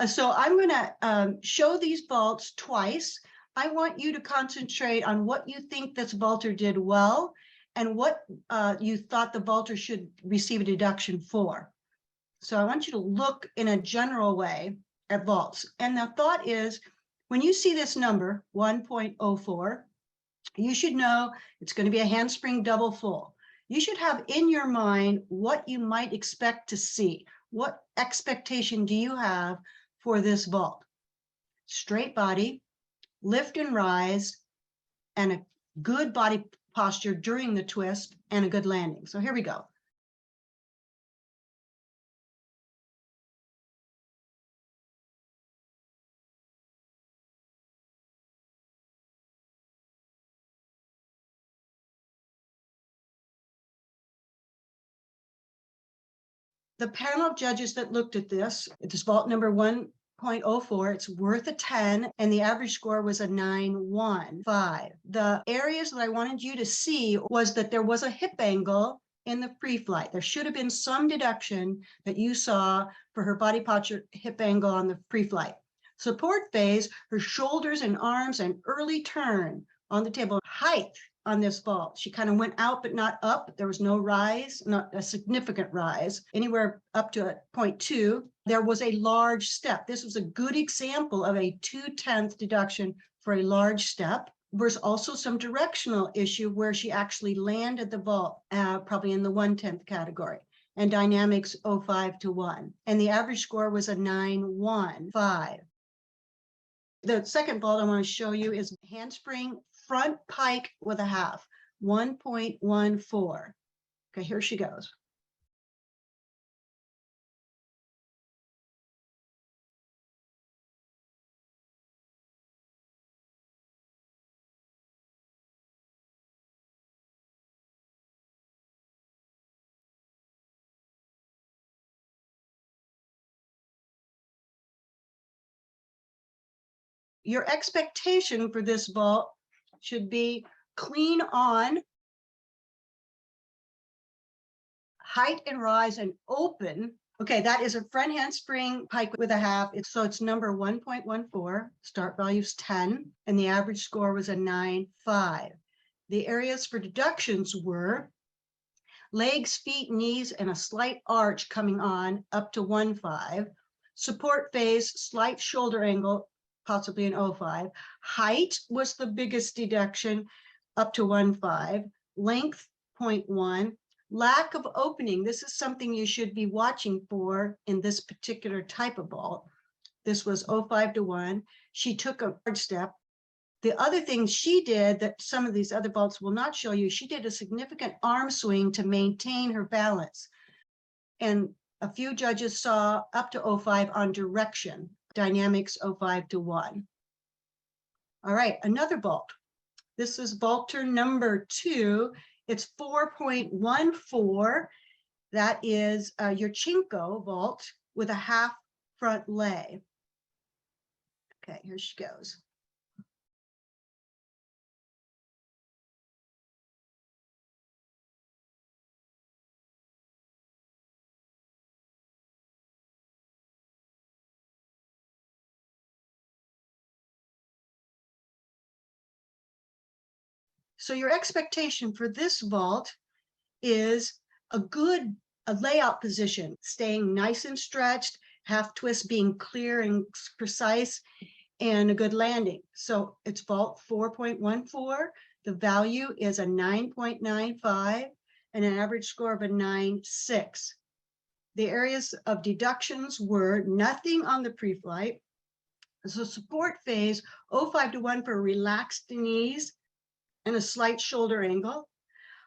So I'm going to show these vaults twice. I want you to concentrate on what you think this vaulter did well and what you thought the vaulter should receive a deduction for. So I want you to look in a general way at vaults. And the thought is, when you see this number, 1.04, you should know it's going to be a handspring double full. You should have in your mind what you might expect to see. What expectation do you have for this vault? Straight body, lift and rise, and a good body posture during the twist, and a good landing. So here we go. The panel of judges that looked at this vault number 1.04, it's worth a 10, and the average score was a 9.15. The areas that I wanted you to see was that there was a hip angle in the pre-flight. There should have been some deduction that you saw for her body posture hip angle on the pre-flight. Support phase, her shoulders and arms and early turn on the table. Height on this vault. She kind of went out, but not up. There was no rise, not a significant rise, anywhere up to a 0.2. There was a large step. This was a good example of a 2/10 deduction for a large step. There's also some directional issue where she actually landed the vault, probably in the 1/10 category. And dynamics 0.5 to 1. And the average score was a 9.15. The second vault I want to show you is handspring front pike with a half, 1.14. Okay, here she goes. Your expectation for this vault should be clean on, height and rise and open. Okay, that is a front handspring pike with a half. So it's number 1.14, start value's 10, and the average score was a 9.5. The areas for deductions were legs, feet, knees, and a slight arch coming on up to 1.5. Support phase, slight shoulder angle, possibly an 0.5. Height was the biggest deduction, up to 1.5. Length, 0.1. Lack of opening. This is something you should be watching for in this particular type of vault. This was 0.5 to 1. She took a hard step. The other thing she did that some of these other vaults will not show you, she did a significant arm swing to maintain her balance. And a few judges saw up to 0.5 on direction, dynamics 0.5 to 1. All right, another vault. This is vaulter number 2. It's 4.14. That is your Chinko vault with a half front lay. Okay, here she goes. So your expectation for this vault is a good layout position, staying nice and stretched, half twist being clear and precise, and a good landing. So it's vault 4.14. The value is a 9.95 and an average score of a 9.6. The areas of deductions were nothing on the pre-flight. So support phase, 0.5 to 1 for relaxed knees and a slight shoulder angle.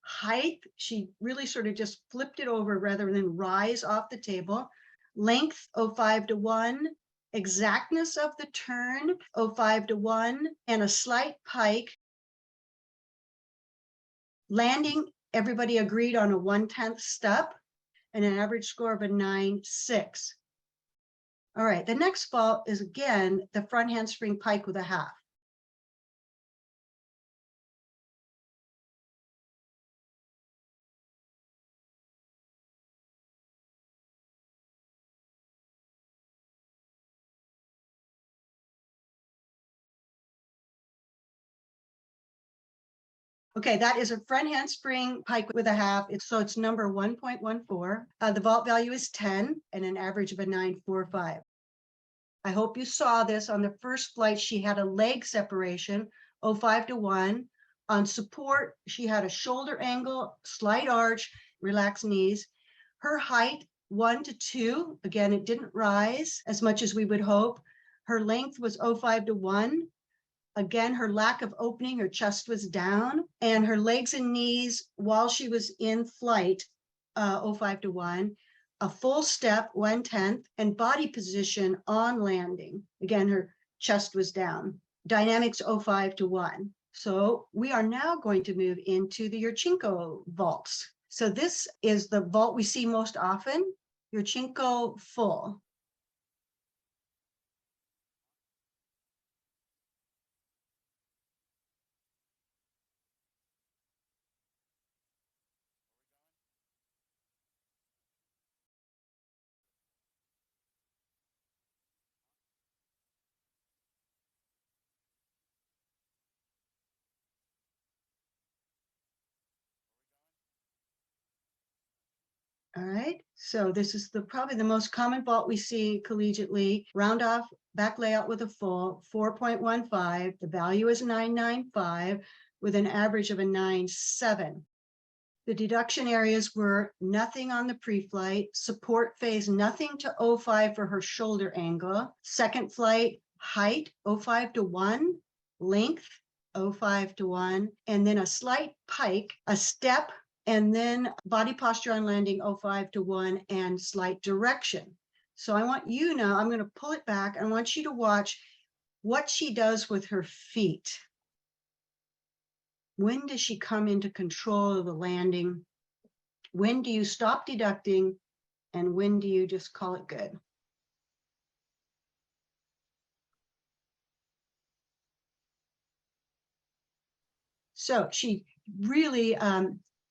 Height, she really sort of just flipped it over rather than rise off the table. Length, 0.5 to 1. Exactness of the turn, 0.5 to 1. And a slight pike. Landing, everybody agreed on a 1/10 step and an average score of a 9.6. All right, the next vault is again the front handspring pike with a half. Okay, that is a front handspring pike with a half. So it's number 1.14. The vault value is 10 and an average of a 9.45. I hope you saw this on the first flight. She had a leg separation, 0.5 to 1. On support, she had a shoulder angle, slight arch, relaxed knees. Her height, 1 to 2. Again, it didn't rise as much as we would hope. Her length was 0.5 to 1. Again, her lack of opening, her chest was down, and her legs and knees while she was in flight, 0.5 to 1. A full step, 1/10, and body position on landing. Again, her chest was down. Dynamics, 0.5 to 1. So we are now going to move into the Yurchenko vaults. So this is the vault we see most often, Yurchenko full. All right, so this is probably the most common vault we see collegiately. Round off back layout with a full, 4.15. The value is 9.95 with an average of a 9.7. The deduction areas were nothing on the pre-flight, support phase, nothing to 0.5 for her shoulder angle. Second flight, height, 0.5 to 1, length, 0.5 to 1, and then a slight pike, a step, and then body posture on landing, 0.5 to 1, and slight direction. So I want you now, I'm going to pull it back. I want you to watch what she does with her feet. When does she come into control of the landing? When do you stop deducting? And when do you just call it good? So she really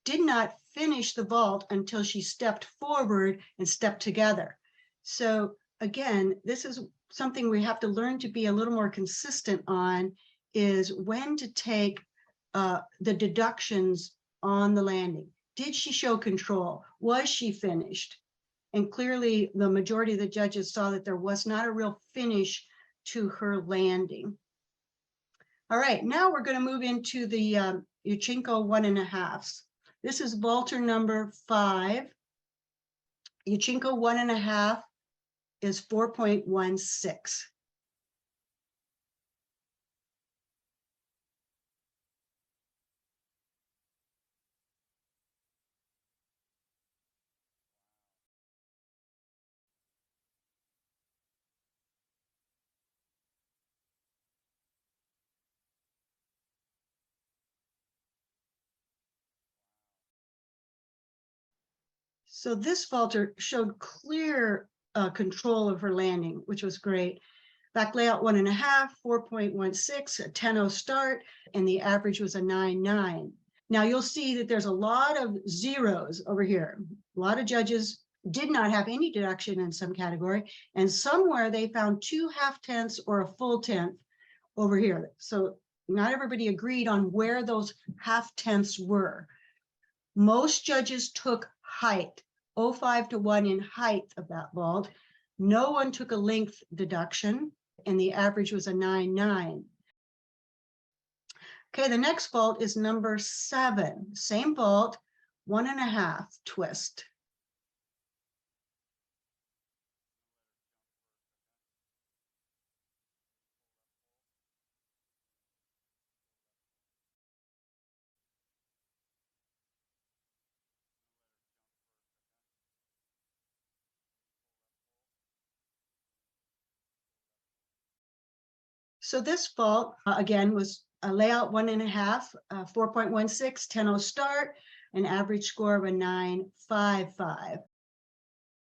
did not finish the vault until she stepped forward and stepped together. So again, this is something we have to learn to be a little more consistent on, is when to take the deductions on the landing. Did she show control? Was she finished? And clearly the majority of the judges saw that there was not a real finish to her landing. All right, now we're going to move into the Yurchenko 1.5s. This is vaulter number 5. Yurchenko 1.5 is 4.16. So this vaulter showed clear control of her landing, which was great. Back layout 1.5, 4.16, a 10.0 start, and the average was a 9.9. Now you'll see that there's a lot of zeros over here. A lot of judges did not have any deduction in some category, and somewhere they found 2 half-tenths or a full tenth over here. So not everybody agreed on where those half-tenths were. Most judges took height, 0.5 to 1 in height of that vault. No one took a length deduction, and the average was a 9.9. Okay, the next vault is number 7. Same vault, 1.5 twist. So this vault, again, was a layout 1.5, 4.16, 10.0 start, an average score of a 9.55.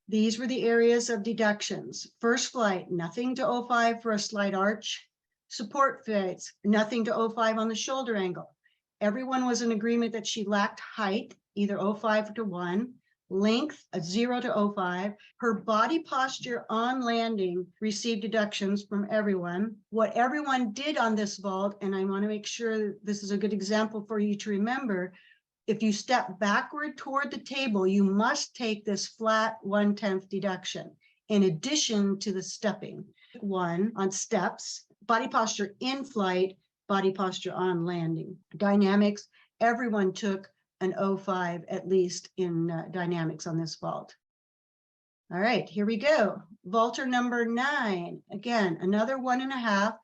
These were the areas of deductions. First flight, nothing to 0.5 for a slight arch. Support phase, nothing to 0.5 on the shoulder angle. Everyone was in agreement that she lacked height, either 0.5 to 1. length a 0 to 05. Her body posture on landing received deductions from everyone. What everyone did on this vault, and I want to make sure this is a good example for you to remember, if you step backward toward the table, you must take this flat 1/10 deduction in addition to the stepping. One on steps, body posture in flight, body posture on landing. Dynamics, everyone took an 05 at least in dynamics on this vault. All right, here we go. Vaulter number 9. Again, another 1.5.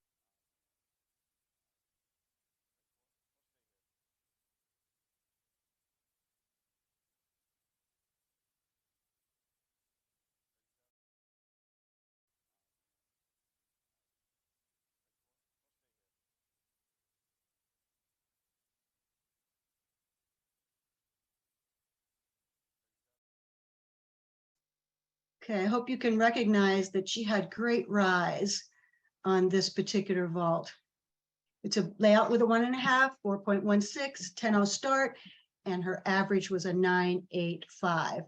Okay, I hope you can recognize that she had great rise on this particular vault. It's a layout with a 1.5, 4.16, 10-0 start, and her average was a 9.85.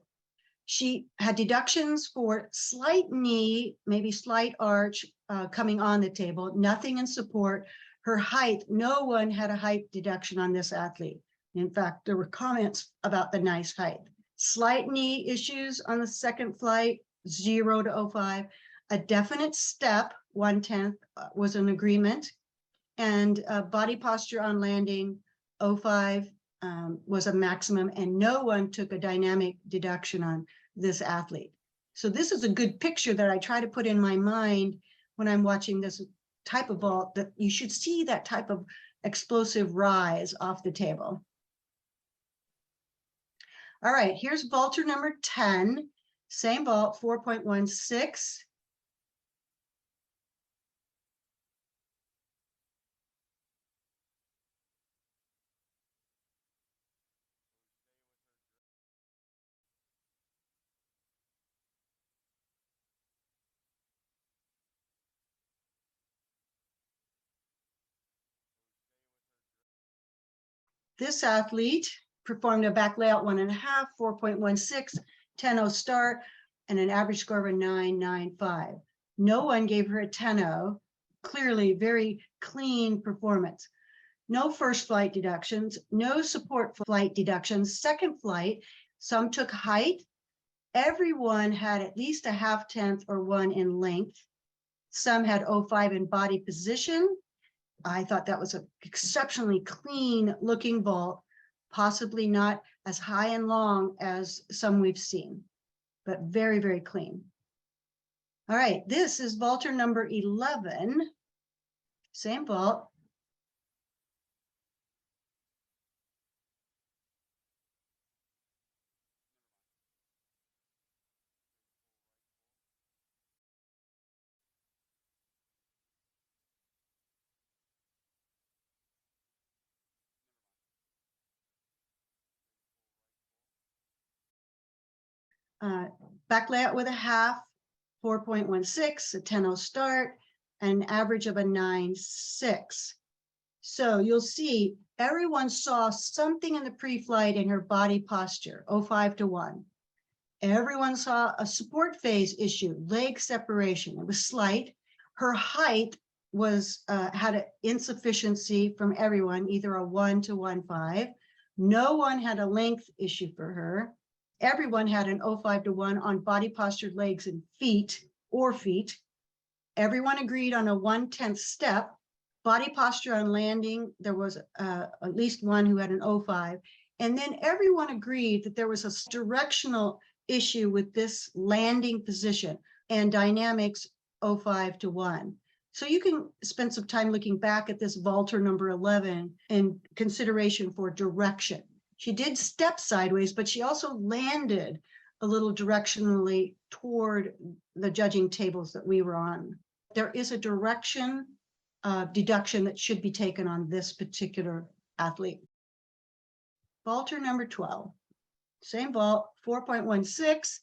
She had deductions for slight knee, maybe slight arch coming on the table, nothing in support. Her height, no one had a height deduction on this athlete. In fact, there were comments about the nice height. Slight knee issues on the second flight, 0 to 05. A definite step, 1/10, was an agreement. And body posture on landing, 05, was a maximum, and no one took a dynamic deduction on this athlete. So this is a good picture that I try to put in my mind when I'm watching this type of vault, that you should see that type of explosive rise off the table. All right, here's vaulter number 10, same vault, 4.16. This athlete performed a back layout 1.5, 4.16, 10-0 start, and an average score of a 9.95. No one gave her a 10-0. Clearly, very clean performance. No first flight deductions, no support flight deductions. Second flight, some took height. Everyone had at least a 0.5 or 1 in length. Some had 05 in body position. I thought that was an exceptionally clean looking vault, possibly not as high and long as some we've seen, but very, very clean. All right, this is vaulter number 11, same vault. Back layout with a 0.5, 4.16, a 10-0 start, an average of a 9.6. So you'll see everyone saw something in the pre-flight in her body posture, 05 to 1. Everyone saw a support phase issue, leg separation. It was slight. Her height was had an insufficiency from everyone, either a 1 to 1.5. No one had a length issue for her. Everyone had an 05 to 1 on body posture, legs, and feet. Everyone agreed on a 1/10 step. Body posture on landing, there was at least one who had an 05. And then everyone agreed that there was a directional issue with this landing position and dynamics 05 to 1. So you can spend some time looking back at this vaulter number 11 in consideration for direction. She did step sideways, but she also landed a little directionally toward the judging tables that we were on. There is a direction deduction that should be taken on this particular athlete. Vaulter number 12, same vault, 4.16.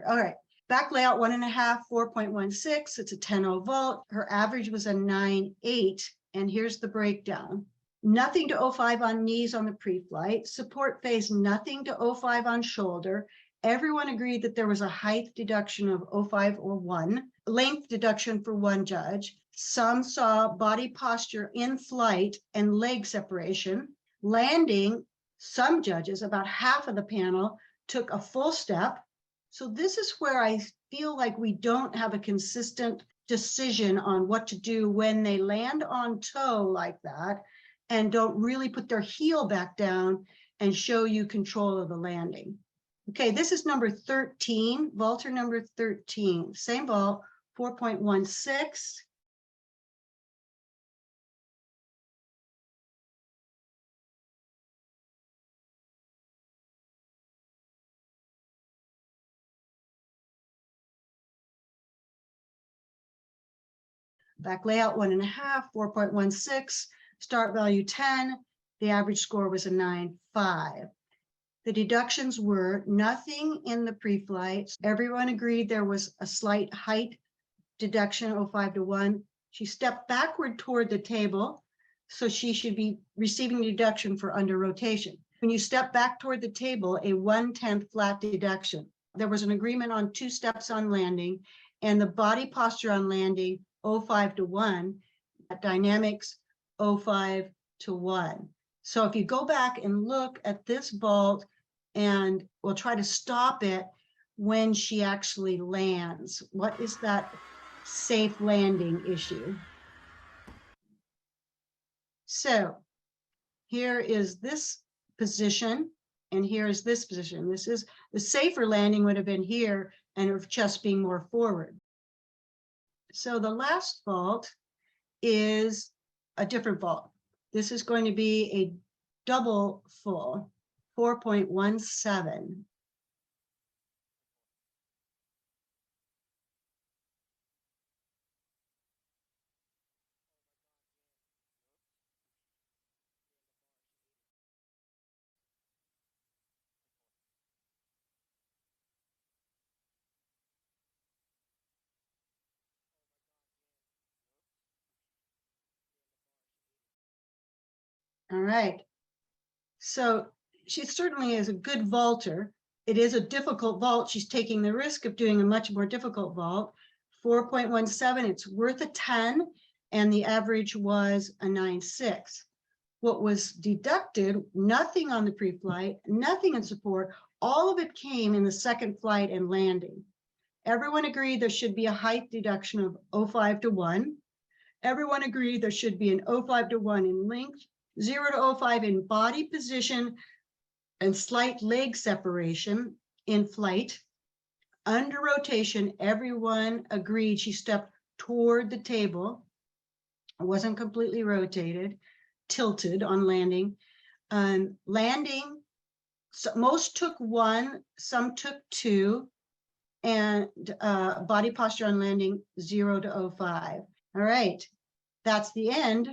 here. All right. Back layout 1.5, 4.16. It's a 10-0 vault. Her average was a 9.8. And here's the breakdown. Nothing to 0.5 on knees on the pre-flight. Support phase, nothing to 0.5 on shoulder. Everyone agreed that there was a height deduction of 0.5 or 1. Length deduction for one judge. Some saw body posture in flight and leg separation. Landing, some judges, about half of the panel, took a full step. So this is where I feel like we don't have a consistent decision on what to do when they land on toe like that and don't really put their heel back down and show you control of the landing. Okay, this is number 13, vaulter number 13, same vault, 4.16. Back layout 1.5, 4.16, start value 10. The average score was a 9.5. The deductions were nothing in the pre-flight. Everyone agreed there was a slight height deduction, 0.5 to 1. She stepped backward toward the table, so she should be receiving deduction for under rotation. When you step back toward the table, a 1/10 flat deduction. There was an agreement on 2 steps on landing, and the body posture on landing, 0.5 to 1, dynamics, 0.5 to 1. So if you go back and look at this vault, and we'll try to stop it when she actually lands. What is that safe landing issue? So here is this position, and here is this position. This is the safer landing would have been here, and her chest being more forward. So the last vault is a different vault. This is going to be a double full, 4.17. All right. So she certainly is a good vaulter. It is a difficult vault. She's taking the risk of doing a much more difficult vault. 4.17, it's worth a 10, and the average was a 9.6. What was deducted, nothing on the pre-flight, nothing in support, all of it came in the second flight and landing. Everyone agreed there should be a height deduction of 0.5 to 1. Everyone agreed there should be an 0.5 to 1 in length, 0 to 0.5 in body position, and slight leg separation in flight. Under rotation, everyone agreed she stepped toward the table. It wasn't completely rotated, tilted on landing. Landing, so most took 1, some took 2, and body posture on landing, 0 to 0.5. All right, that's the end